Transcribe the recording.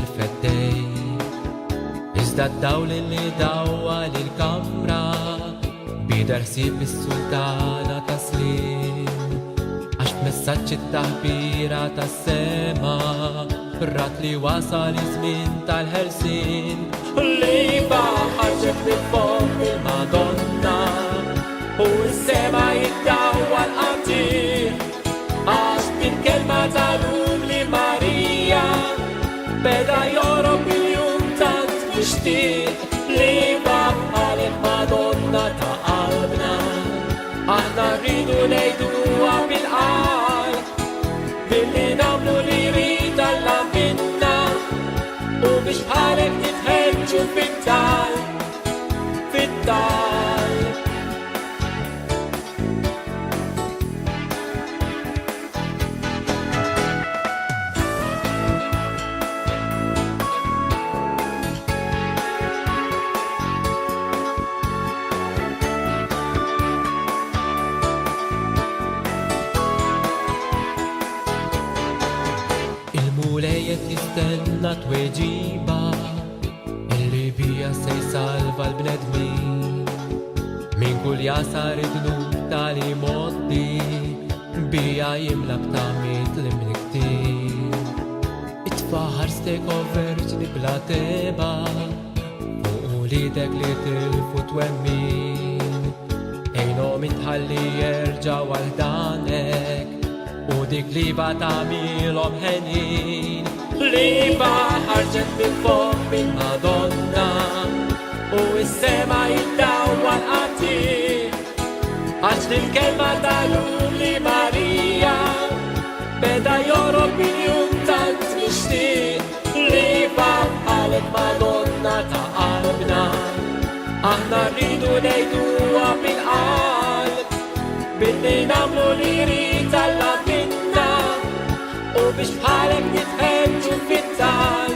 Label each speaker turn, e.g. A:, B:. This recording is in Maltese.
A: il-feddej. Iżda d-dawl li dawwa lill-kamra bider ħsieb is-sultana taslim. Għax b'messaġġi t-taħbira tas-sema rat li wasal iż-żmien tal-ħelsien. Liba ħarġet minn fuq il-Madonna u s-sema jiddawwa l-qatir. Għax minn kelma tal-lum li Marija beda jorob il-jum tant mixtieq. Liba bħalet Madonna ta' qalbna aħna rridu ngħiduha bil-qalb billi nagħmlu li jrid Alla minna u biex bħalek nitħeġġu fit-tal. Il-mulejjet jistenna tweġiba illi bija se jsalva l-bnedmin min kull jasar id-dnub tal-imoddi bija jimla b'tamiet l-imniktin. It-faħar stakeover ġni bla teba fuq lidek li tilfu twemmin. Ejnom intħalli jerġa' waħdanek u dik liba tagħmilhom ħenin. Liba ħarġet minn fuq minn Madonna u s-sema jiddawwa l-qatir. Għax lill-kelma tal-lum li Marija beda jorob il-jum tant mixtieq. Liba bħalet Madonna ta' qalbna aħna rridu ngħiduha bil-qalb billi nagħmlu li jrid Alla minna u biex bħalek nitħeġġu fit-tal.